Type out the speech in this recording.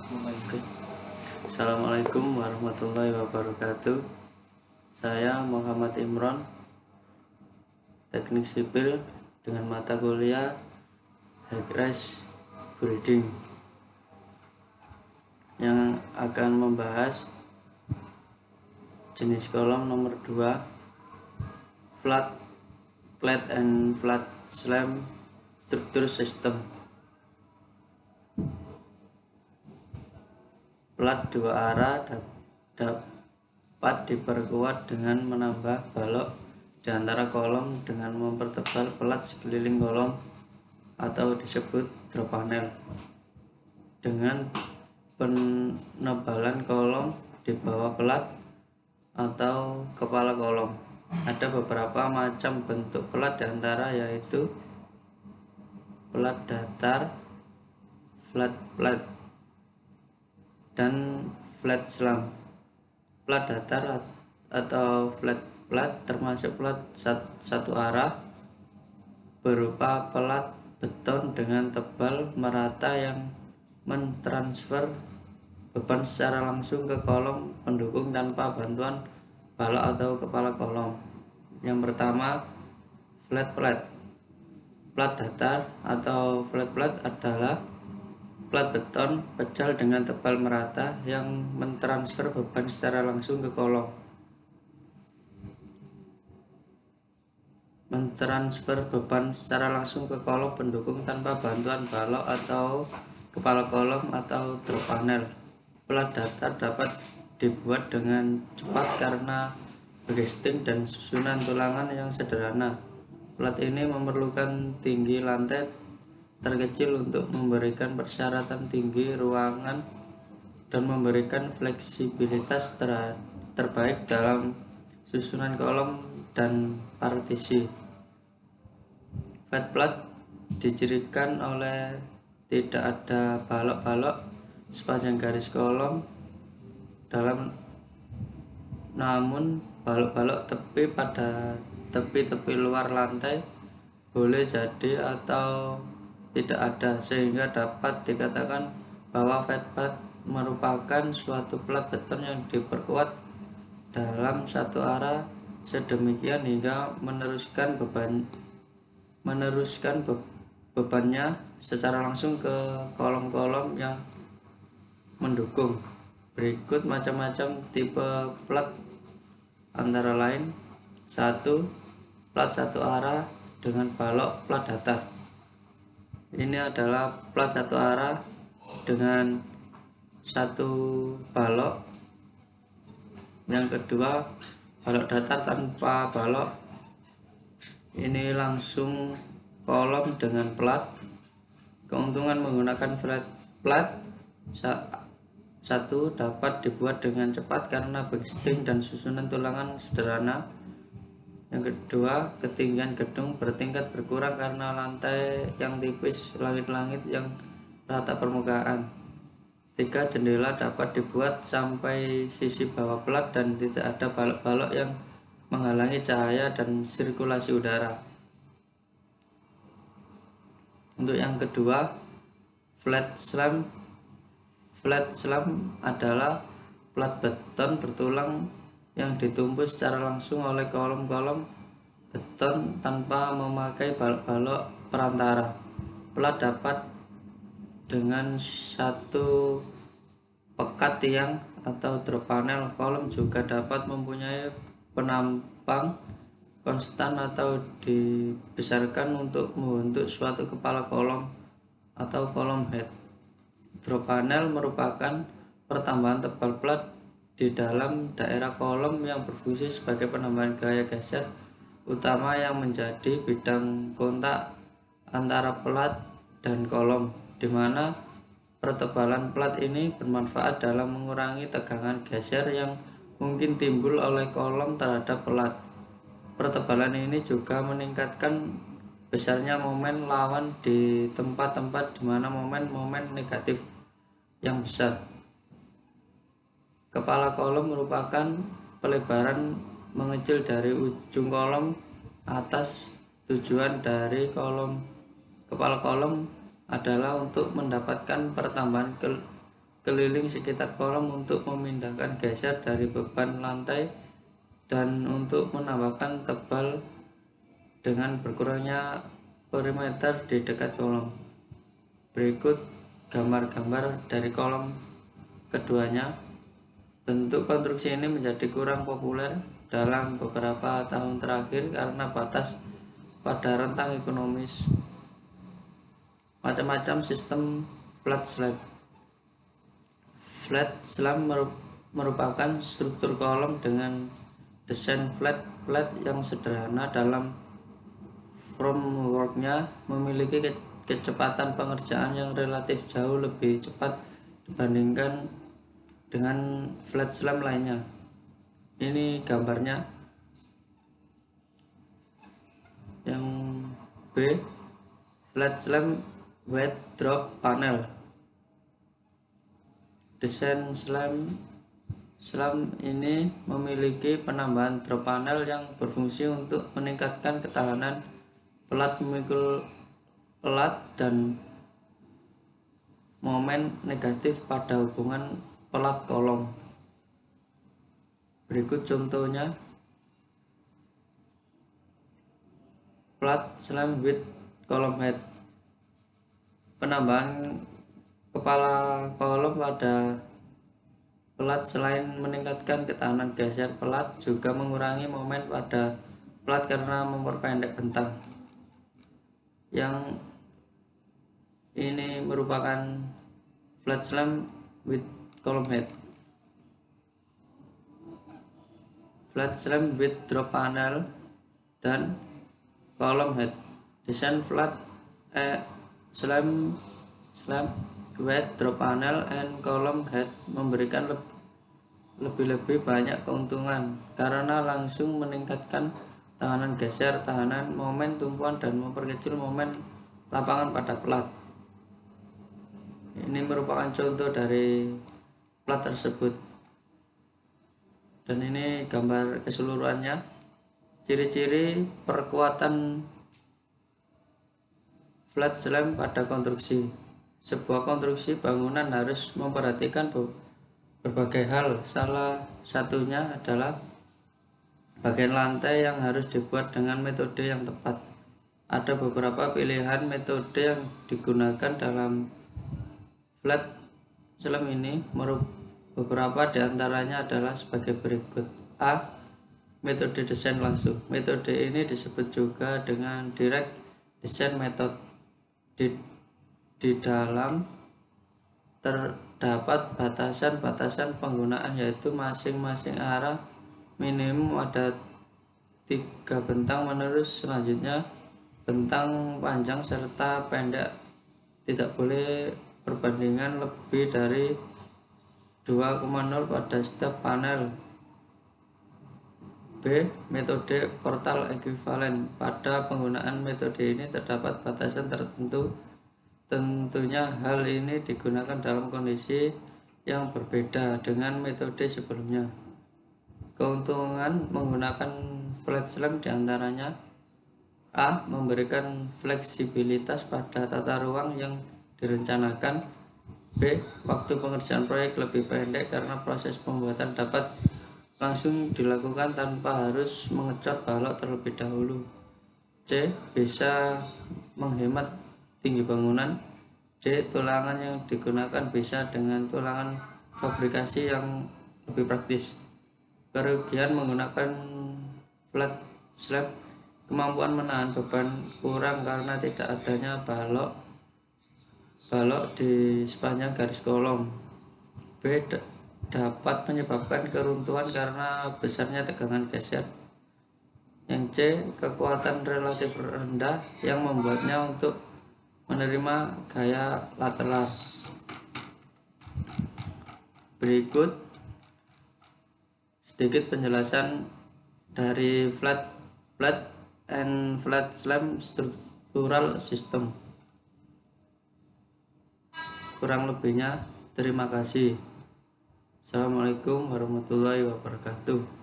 Oke. Assalamualaikum warahmatullahi wabarakatuh. Saya Muhammad Imron, Teknik Sipil dengan mata kuliah High-Rise Breeding, yang akan membahas jenis kolom nomor 2, flat and flat slam struktur sistem. Plat dua arah dapat diperkuat dengan menambah balok di antara kolom dengan mempertebal pelat sekeliling kolom atau disebut drop panel. Dengan penebalan kolom di bawah pelat atau kepala kolom. Ada beberapa macam bentuk pelat di antara yaitu pelat datar, flat plat, dan flat slam. Plat datar atau flat plat termasuk plat satu arah berupa pelat beton dengan tebal merata yang mentransfer beban secara langsung ke kolom pendukung tanpa bantuan balok atau kepala kolom. Yang pertama, flat plat. Plat datar atau flat plat adalah plat beton pejal dengan tebal merata yang mentransfer beban secara langsung ke kolom. Mentransfer beban secara langsung ke kolom pendukung tanpa bantuan balok atau kepala kolom atau drop panel. Plat datar dapat dibuat dengan cepat karena casting dan susunan tulangan yang sederhana. Plat ini memerlukan tinggi lantai terkecil untuk memberikan persyaratan tinggi ruangan dan memberikan fleksibilitas terbaik dalam susunan kolom dan partisi. Flat plat dicirikan oleh tidak ada balok-balok sepanjang garis kolom dalam, namun balok-balok tepi pada tepi-tepi luar lantai boleh jadi atau tidak ada, sehingga dapat dikatakan bahwa flat plat merupakan suatu plat beton yang diperkuat dalam satu arah sedemikian hingga meneruskan bebannya secara langsung ke kolom-kolom yang mendukung. Berikut macam-macam tipe plat antara lain: 1. Plat satu arah dengan balok plat datar. Ini adalah plat satu arah dengan satu balok. Yang kedua, balok datar tanpa balok. Ini langsung kolom dengan plat. Keuntungan menggunakan flat plat: 1. Dapat dibuat dengan cepat karena casting dan susunan tulangan sederhana. Yang kedua, ketinggian gedung bertingkat berkurang karena lantai yang tipis, langit-langit yang rata permukaan. 3. Jendela dapat dibuat sampai sisi bawah plat dan tidak ada balok-balok yang menghalangi cahaya dan sirkulasi udara. Untuk yang kedua, flat slam. Flat slam adalah plat beton bertulang yang ditumbus secara langsung oleh kolom-kolom beton tanpa memakai balok-balok perantara. Plat dapat dengan satu pekat tiang atau drop panel. Kolom juga dapat mempunyai penampang konstan atau dibesarkan untuk membentuk suatu kepala kolom atau kolom head. Drop panel merupakan pertambahan tebal plat di dalam daerah kolom yang berfungsi sebagai penambahan gaya geser utama yang menjadi bidang kontak antara plat dan kolom, di mana pertebalan plat ini bermanfaat dalam mengurangi tegangan geser yang mungkin timbul oleh kolom terhadap plat. Pertebalan ini juga meningkatkan besarnya momen lawan di tempat-tempat di mana momen negatif yang besar. Kepala kolom merupakan pelebaran mengecil dari ujung kolom atas. Tujuan dari kepala kolom adalah untuk mendapatkan pertambahan keliling sekitar kolom untuk memindahkan geser dari beban lantai dan untuk menambahkan tebal dengan berkurangnya perimeter di dekat kolom. Berikut gambar-gambar dari kolom keduanya. Bentuk konstruksi ini menjadi kurang populer dalam beberapa tahun terakhir karena batas pada rentang ekonomis. Macam-macam sistem flat slab. Flat slab merupakan struktur kolom dengan desain flat yang sederhana dalam frameworknya, memiliki kecepatan pengerjaan yang relatif jauh lebih cepat dibandingkan dengan flat slab lainnya. Ini gambarnya. Yang B, flat slab wet drop panel. Desain slab ini memiliki penambahan drop panel yang berfungsi untuk meningkatkan ketahanan pelat memikul pelat dan momen negatif pada hubungan pelat kolom. Berikut contohnya. Flat slab with column head. Penambahan kepala kolom pada pelat selain meningkatkan ketahanan geser pelat juga mengurangi momen pada pelat karena memperpendek bentang. Yang ini merupakan flat slab with column head. Flat slab with drop panel dan column head. Desain flat slab with drop panel and column head memberikan lebih banyak keuntungan karena langsung meningkatkan tahanan geser, tahanan momen tumpuan, dan memperkecil momen lapangan pada pelat. Ini merupakan contoh dari plat tersebut, dan ini gambar keseluruhannya. Ciri-ciri perkuatan flat slab pada konstruksi. Sebuah konstruksi bangunan harus memperhatikan berbagai hal. Salah satunya adalah bagian lantai yang harus dibuat dengan metode yang tepat. Ada beberapa pilihan metode yang digunakan dalam flat slab ini. Beberapa diantaranya adalah sebagai berikut. A. Metode desain langsung. Metode ini disebut juga dengan direct design method. Di dalam terdapat batasan-batasan penggunaan, yaitu masing-masing arah minimum ada 3 bentang menerus. Selanjutnya, bentang panjang serta pendek tidak boleh perbandingan lebih dari 2,0 pada setiap panel. B. Metode portal ekuivalen. Pada penggunaan metode ini terdapat batasan tertentu. Tentunya hal ini digunakan dalam kondisi yang berbeda dengan metode sebelumnya. Keuntungan menggunakan flat slab diantaranya: A. Memberikan fleksibilitas pada tata ruang yang direncanakan. B. Waktu pengerjaan proyek lebih pendek karena proses pembuatan dapat langsung dilakukan tanpa harus mengecor balok terlebih dahulu. C. Bisa menghemat tinggi bangunan. D. Tulangan yang digunakan bisa dengan tulangan fabrikasi yang lebih praktis. Kerugian menggunakan flat slab: kemampuan menahan beban kurang karena tidak adanya balok di sepanjang garis kolom. B. Dapat menyebabkan keruntuhan karena besarnya tegangan geser. Yang C. Kekuatan relatif rendah yang membuatnya untuk menerima gaya lateral. Berikut sedikit penjelasan dari flat and flat slab structural system. Kurang lebihnya terima kasih. Assalamualaikum warahmatullahi wabarakatuh.